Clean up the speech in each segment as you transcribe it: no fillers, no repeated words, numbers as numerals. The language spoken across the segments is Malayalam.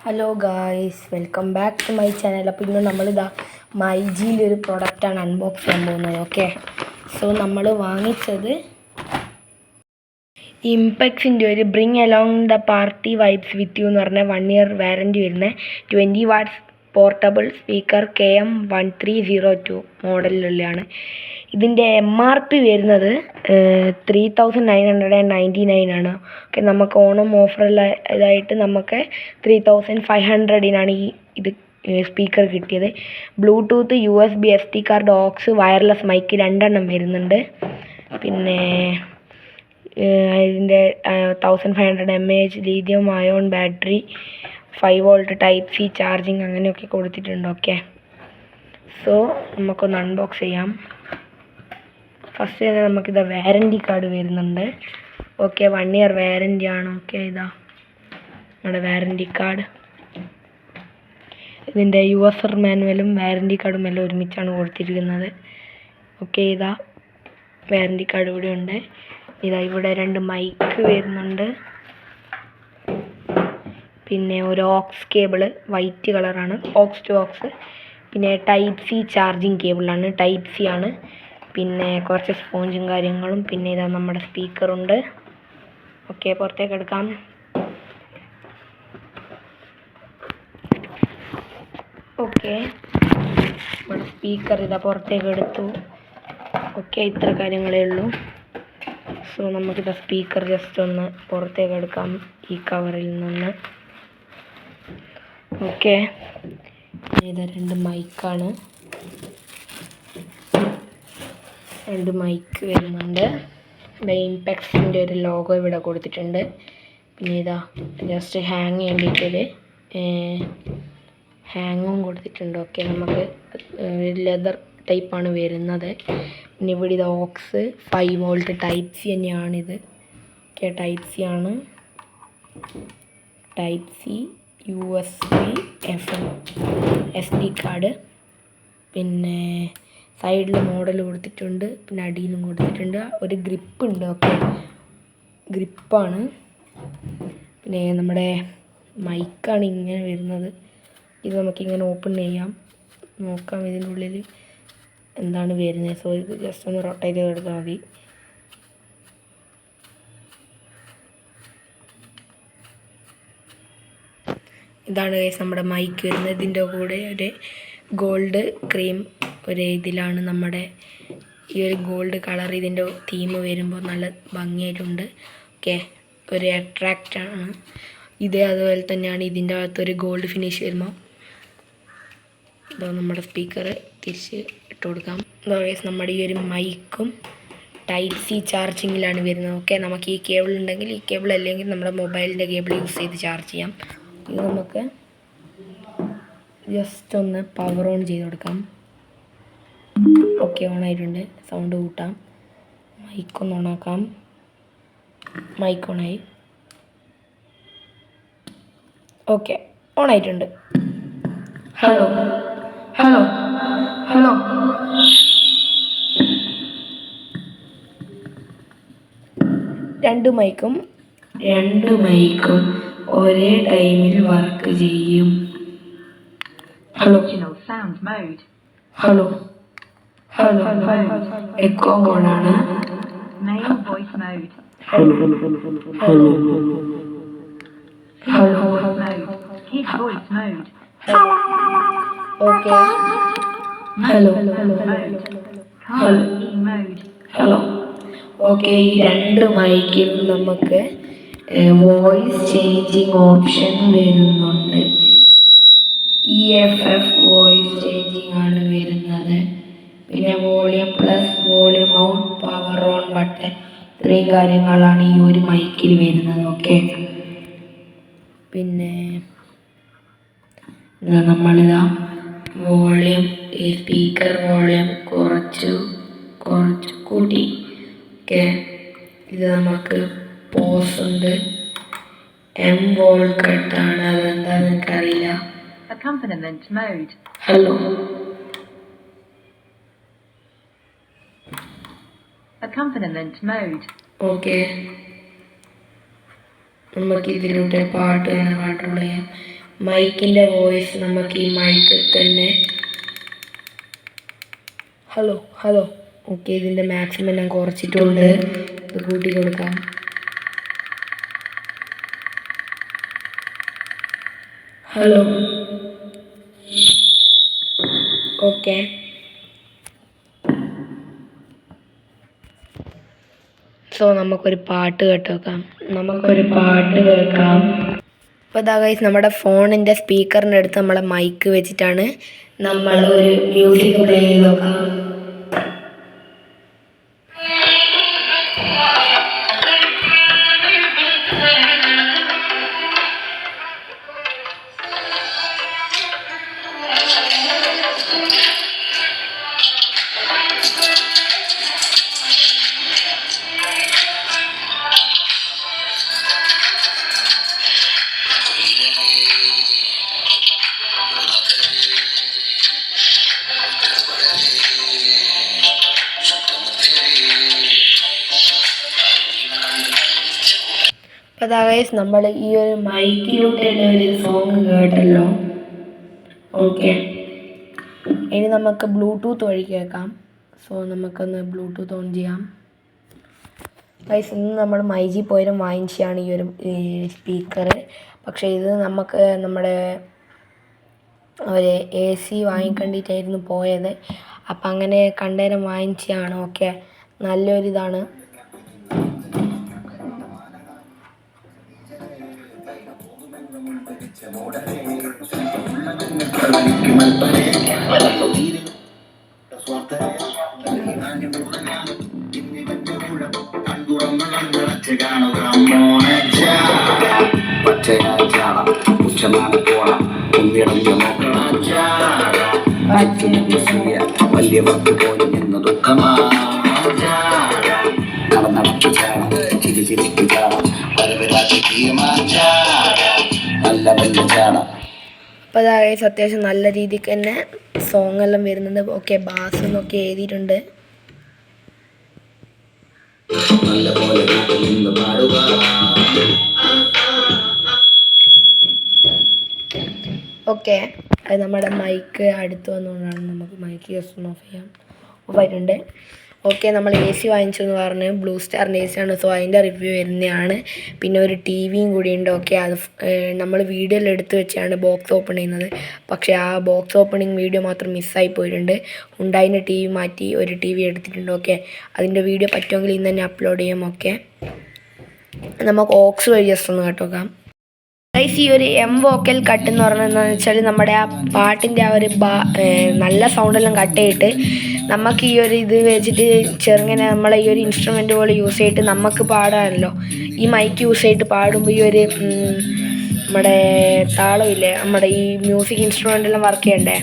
Hello guys, welcome back to my channel. അപ്പോൾ ഇന്ന് നമ്മളിതാ മൈജിയിലെ ഒരു പ്രൊഡക്റ്റാണ് അൺബോക്സ് ചെയ്യാൻ പോകുന്നത്. ഓക്കെ, സോ നമ്മൾ വാങ്ങിച്ചത് ഇംപെക്സിൻ്റെ ഒരു bring along the party vibes with you എന്ന് പറഞ്ഞ 1 year വാറൻറ്റി വരുന്ന 20 watts പോർട്ടബിൾ സ്പീക്കർ KM1302 മോഡലിലുള്ളതാണ്. ഇതിൻ്റെ MRP വരുന്നത് 3999 ആണ്. ഓക്കെ, നമുക്ക് ഓണം ഓഫറിലായിട്ട് നമുക്ക് 3500 ഇത് സ്പീക്കർ കിട്ടിയത്. Bluetooth, USB, SD card, aux, wireless mic 2 വരുന്നുണ്ട്. പിന്നെ ഇതിൻ്റെ 1500 mAh lithium ion battery, 5 volt type C charging അങ്ങനെയൊക്കെ കൊടുത്തിട്ടുണ്ട്. ഓക്കെ, സോ നമുക്കൊന്ന് അൺബോക്സ് ചെയ്യാം. ഫസ്റ്റ് തന്നെ നമുക്കിതാ വാറൻറ്റി കാർഡ് വരുന്നുണ്ട്. ഓക്കെ, 1 year വാറൻറ്റി ആണ്. ഓക്കെ, ഇതാ നമ്മുടെ വാറൻറ്റി കാർഡ്. ഇതിൻ്റെ യൂസർ മാനുവലും വാറൻറ്റി കാർഡും എല്ലാം ഒരുമിച്ചാണ് കൊടുത്തിരിക്കുന്നത്. ഓക്കെ, ഇതാ വാറൻറ്റി കാർഡ് ഇവിടെ ഉണ്ട്. ഇതാ ഇവിടെ 2 മൈക്ക് വരുന്നുണ്ട്. പിന്നെ ഒരു ഓക്സ് കേബിള്, വൈറ്റ് കളറാണ്, ഓക്സ് ടു ഓക്സ്. പിന്നെ ടൈപ്പ് സി ചാർജിങ് കേബിളാണ്, ടൈപ്പ് സി ആണ്. പിന്നെ കുറച്ച് സ്പോഞ്ചും കാര്യങ്ങളും. പിന്നെ ഇതാ നമ്മുടെ സ്പീക്കറുണ്ട്. ഓക്കെ, പുറത്തേക്ക് എടുക്കാം. ഓക്കെ, നമ്മുടെ സ്പീക്കർ ഇതാ പുറത്തേക്ക് എടുത്തു. ഓക്കെ, ഇത്ര കാര്യങ്ങളേ ഉള്ളൂ. സോ നമുക്കിതാ സ്പീക്കർ ജസ്റ്റ് ഒന്ന് പുറത്തേക്ക് എടുക്കാം ഈ കവറിൽ നിന്ന്. ഓക്കെ, ഇതാ 2 മൈക്കാണ്, 2 മൈക്ക് വരുന്നുണ്ട്. ഇംപെക്സിൻ്റെ ഒരു ലോഗോ ഇവിടെ കൊടുത്തിട്ടുണ്ട്. പിന്നെ ഇതാ ജസ്റ്റ് ഹാങ് ചെയ്യാൻ വേണ്ടിയിട്ടൊരു ഹാങ്ങും കൊടുത്തിട്ടുണ്ട്. ഓക്കെ, നമുക്ക് ലെതർ ടൈപ്പാണ് വരുന്നത്. പിന്നെ ഇവിടെ ഇത് ഓക്സ് 5 volt ടൈപ്പ് സി തന്നെയാണിത്. ഓക്കെ, ടൈപ്പ് സി ആണ്, type C, USB, FM, SD card. പിന്നെ സൈഡിൽ മോഡൽ കൊടുത്തിട്ടുണ്ട്. പിന്നെ അടിയിലും കൊടുത്തിട്ടുണ്ട്. ഒരു ഗ്രിപ്പ് ഉണ്ട്. ഓക്കെ, ഗ്രിപ്പാണ്. പിന്നെ നമ്മുടെ മൈക്കാണ് ഇങ്ങനെ വരുന്നത്. ഇത് നമുക്കിങ്ങനെ ഓപ്പൺ ചെയ്യാം, നോക്കാം ഇതിൻ്റെ ഉള്ളിൽ എന്താണ് വരുന്നത്. സോ ഇത് ജസ്റ്റ് ഒന്ന് റൊട്ടേറ്റ് ചെയ്തെടുത്താൽ മതി. ഇതാണ് ഗൈസ് നമ്മുടെ മൈക്ക് വരുന്നത്. ഇതിൻ്റെ കൂടെ ഒരു ഗോൾഡ് ക്രീം ഒരു ഇതിലാണ് നമ്മുടെ ഈ ഒരു ഗോൾഡ് കളർ ഇതിൻ്റെ തീം വരുമ്പോൾ നല്ല ഭംഗിയായിട്ടുണ്ട്. ഓക്കെ, ഒരു അട്രാക്റ്റാണ് ഇത്. അതുപോലെ തന്നെയാണ് ഇതിൻ്റെ അകത്തൊരു ഗോൾഡ് ഫിനിഷ് വരുമ്പോൾ. ഇതോ നമ്മുടെ സ്പീക്കർ തിരിച്ച് ഇട്ട് കൊടുക്കാം. നമ്മുടെ ഈ ഒരു മൈക്കും ടൈപ്പ് സി ചാർജിങ്ങിലാണ് വരുന്നത്. ഓക്കെ, നമുക്ക് ഈ കേബിൾ ഉണ്ടെങ്കിൽ ഈ കേബിൾ, അല്ലെങ്കിൽ നമ്മുടെ മൊബൈലിൻ്റെ കേബിൾ യൂസ് ചെയ്ത് ചാർജ് ചെയ്യാം. ഇത് നമുക്ക് ജസ്റ്റ് ഒന്ന് പവർ ഓൺ ചെയ്ത് കൊടുക്കാം. ഓക്കെ, ഓണായിട്ടുണ്ട്. സൗണ്ട് കൂട്ടാം. മൈക്കൊന്ന് ഓണാക്കാം. മൈക്ക് ഓണായി. ഓക്കെ, ഓണായിട്ടുണ്ട്. ഹലോ ഹലോ ഹലോ രണ്ട് മൈക്കും ഒരേ ടൈമിൽ വർക്ക് ചെയ്യും. ഹലോ ഹലോ ഹലോ എക്കോ മോഡാണ്. Hello hello hello okay, hello hello hello okay. ഈ 2 മൈക്കിലും നമുക്ക് വോയിസ് ചേഞ്ചിങ് ഓപ്ഷൻ വരുന്നുണ്ട്. EFF വോയിസ് ചേഞ്ചിങ് ആണ് വരുന്നത്. പിന്നെ volume plus, volume out, power on button, ഇത്രയും കാര്യങ്ങളാണ് ഈ ഒരു മൈക്കിൽ വരുന്നത്. ഓക്കെ, പിന്നെ നമ്മളിതാ വോളിയം, ഈ സ്പീക്കർ വോളിയം കുറച്ച് കൂട്ടി. ഓക്കെ, ഇത് നമുക്ക് പോസ് ഉണ്ട്. M വോൾ കട്ടാണ്, അതെന്താണെന്ന് എനിക്കറിയില്ല. ഹലോ ഓക്കെ, നമുക്ക് ഇതിലൂടെ പാട്ട് തന്നെ കൺട്രോൾ ചെയ്യാം. മൈക്കിൻ്റെ വോയിസ് നമുക്ക് ഈ മൈക്കിൽ തന്നെ ഹലോ ഹലോ ഓക്കെ ഇതിൻ്റെ മാക്സിമം ഞാൻ കുറച്ചിട്ടുണ്ട്. ഇത് കൂട്ടി കൊടുക്കാം. ഹലോ ഓക്കെ സോ നമുക്കൊരു പാട്ട് കേട്ടേക്കാം. അപ്പോൾ ഇതാ ഗൈസ് നമ്മുടെ ഫോണിൻ്റെ സ്പീക്കറിൻ്റെ അടുത്ത് നമ്മളെ മൈക്ക് വെച്ചിട്ടാണ് നമ്മൾ ഒരു മ്യൂസിക് പ്ലേ ചെയ്ത് നോക്കാം. അപ്പോൾ അതാ ഗൈസ് നമ്മൾ ഈ ഒരു മൈക്കിലൂടെയുള്ള ഒരു സോങ് കേട്ടല്ലോ. ഓക്കെ ഇനി നമുക്ക് ബ്ലൂടൂത്ത് വഴി കേൾക്കാം. സോ നമുക്കൊന്ന് ബ്ലൂടൂത്ത് ഓൺ ചെയ്യാം. ഗൈസ് ഇന്ന് നമ്മൾ മൈജി പോയാലും വാങ്ങിച്ചാണ് ഈ ഒരു സ്പീക്കർ. പക്ഷേ ഇത് നമുക്ക് നമ്മുടെ ഒരു AC വാങ്ങിക്കണ്ടിട്ടായിരുന്നു പോയത്. അപ്പം അങ്ങനെ കണ്ടേരം വാങ്ങിച്ചതാണ്. ഓക്കെ നല്ലൊരിതാണ്. വലിയവർക്ക് പോലും ഇന്ന് ദുഃഖമാണ്. നടന്നടച്ചു ചാണം ചിരിച്ചിരിക്കു ചാണം നല്ല വലിയ ചാണം. അപ്പോൾ അതായത് അത്യാവശ്യം നല്ല രീതിക്ക് തന്നെ സോങ് എല്ലാം വരുന്നുണ്ട്. ഓക്കെ ബാസ് എന്നൊക്കെ എഴുതിയിട്ടുണ്ട്. ഓക്കെ അത് നമ്മുടെ മൈക്ക് അടുത്ത് വന്നുകൊണ്ടാണ് നമുക്ക് മൈക്ക് ജസ്റ്റ് ഓഫ് ചെയ്യാം. ഓഫായിട്ടുണ്ട്. ഓക്കെ നമ്മൾ AC വാങ്ങിച്ചു എന്ന് പറഞ്ഞ് ബ്ലൂ സ്റ്റാറിൻ്റെ AC ആണ്. സോ അതിൻ്റെ റിവ്യൂ വരുന്നതാണ്. പിന്നെ ഒരു TVയും കൂടിയുണ്ട്. ഓക്കെ അത് നമ്മൾ വീഡിയോയിൽ എടുത്ത് വെച്ചാണ് ബോക്സ് ഓപ്പൺ ചെയ്യുന്നത്. പക്ഷേ ആ ബോക്സ് ഓപ്പണിങ് വീഡിയോ മാത്രം മിസ്സായി പോയിട്ടുണ്ട്. ഉണ്ടായിരുന്ന TV മാറ്റി ഒരു TV എടുത്തിട്ടുണ്ട്. ഓക്കെ അതിൻ്റെ വീഡിയോ പറ്റുമെങ്കിൽ ഇന്ന് തന്നെ അപ്ലോഡ് ചെയ്യാം. ഓക്കെ നമുക്ക് ഓക്സ് വഴി ജസ്റ്റ് ഒന്ന് കേട്ടോക്കാം. ഗൈസ് ഈ ഒരു വോക്കൽ കട്ട് എന്ന് പറഞ്ഞത് എന്താണെന്ന് വെച്ചാൽ നമ്മുടെ ആ പാട്ടിൻ്റെ ആ ഒരു നല്ല സൗണ്ടെല്ലാം കട്ട് ചെയ്തിട്ട് നമുക്ക് ഈ ഒരു ഇത് വെച്ചിട്ട് ചെറുങ്ങനെ നമ്മളെ ഈ ഒരു ഇൻസ്ട്രുമെൻ്റ് പോലെ യൂസ് ചെയ്തിട്ട് നമുക്ക് പാടാമല്ലോ. ഈ മൈക്ക് യൂസ് ചെയ്തിട്ട് പാടുമ്പോൾ ഈ ഒരു നമ്മുടെ താളമില്ലേ നമ്മുടെ ഈ മ്യൂസിക് ഇൻസ്ട്രുമെൻ്റെല്ലാം വർക്ക് ചെയ്യണ്ടേ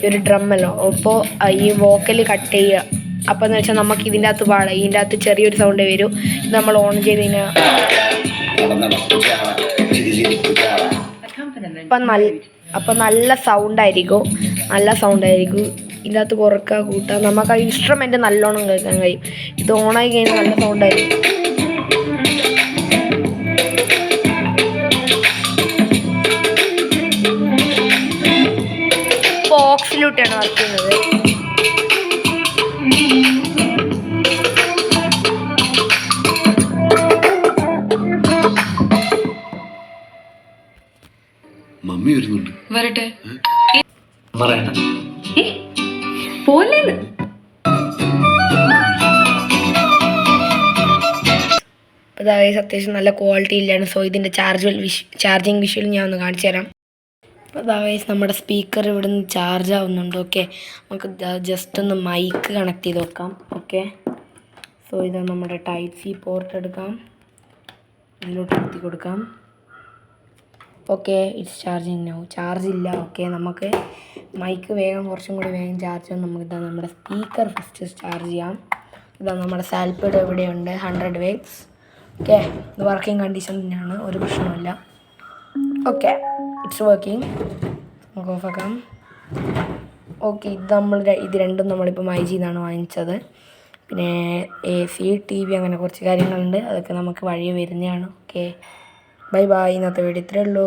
ഈ ഒരു ഡ്രമ്മല്ലോ. അപ്പോൾ ഈ വോക്കൽ കട്ട് ചെയ്യുക. അപ്പോൾ എന്ന് വെച്ചാൽ നമുക്ക് ഇതിൻ്റെ അകത്ത് പാടാം. ഇതിൻ്റെ അകത്ത് ചെറിയൊരു സൗണ്ടേ വരും. ഇത് നമ്മൾ ഓൺ ചെയ്ത് കഴിഞ്ഞാൽ അപ്പം നല്ല സൗണ്ടായിരിക്കും. ഇതിനകത്ത് കുറക്കുക കൂട്ടുക നമുക്ക് ആ ഇൻസ്ട്രുമെൻ്റ് നല്ലോണം കേൾക്കാൻ കഴിയും. ഇത് ഓണായി കഴിഞ്ഞാൽ നല്ല സൗണ്ടായിരിക്കും. ബോക്സിലൂട്ടാണ് വർക്ക് ചെയ്യുന്നത്. മമ്മി വരുന്നുണ്ട്. വരട്ടെ പറയണ്ട പോലേന്ന്. അതായത് അത്യാവശ്യം നല്ല ക്വാളിറ്റി ഇല്ലാണ്. സോ ഇതിൻ്റെ ചാർജിങ് വിഷ്വൽ ഞാൻ ഒന്ന് കാണിച്ചു തരാം. അപ്പോൾ അതായത് നമ്മുടെ സ്പീക്കർ ഇവിടെ നിന്ന് ചാർജ് ആവുന്നുണ്ട്. ഓക്കെ നമുക്ക് ജസ്റ്റ് ഒന്ന് മൈക്ക് കണക്ട് ചെയ്ത് വെക്കാം. ഓക്കെ സോ ഇത് നമ്മുടെ Type-C പോർട്ട് എടുക്കാം. ഇതിലോട്ട് എത്തി കൊടുക്കാം. Okay it's charging now. Charge ഇല്ല. ഓക്കെ നമുക്ക് മൈക്ക് കുറച്ചും കൂടി വേഗം ചാർജ് ചെയ്യാം. നമുക്കിതാ നമ്മുടെ സ്പീക്കർ ഫസ്റ്റ് ചാർജ് ചെയ്യാം. ഇതാ നമ്മുടെ സാൽപ്പിഡ് എവിടെയുണ്ട് 100 waves. ഓക്കെ ഇത് വർക്കിംഗ് കണ്ടീഷൻ തന്നെയാണ്, ഒരു പ്രശ്നമില്ല. Okay it's working. നമുക്ക് ഓഫാക്കാം. ഓക്കെ ഇത് രണ്ടും നമ്മളിപ്പോൾ മൈജിയിൽ നിന്നാണ് വാങ്ങിച്ചത്. പിന്നെ AC TV അങ്ങനെ കുറച്ച് കാര്യങ്ങളുണ്ട്. അതൊക്കെ നമുക്ക് വഴി വരുന്നതാണ്. Okay bye bye. ഇന്നത്തെ വീഡിയോ ഇത്രയേ ഉള്ളൂ.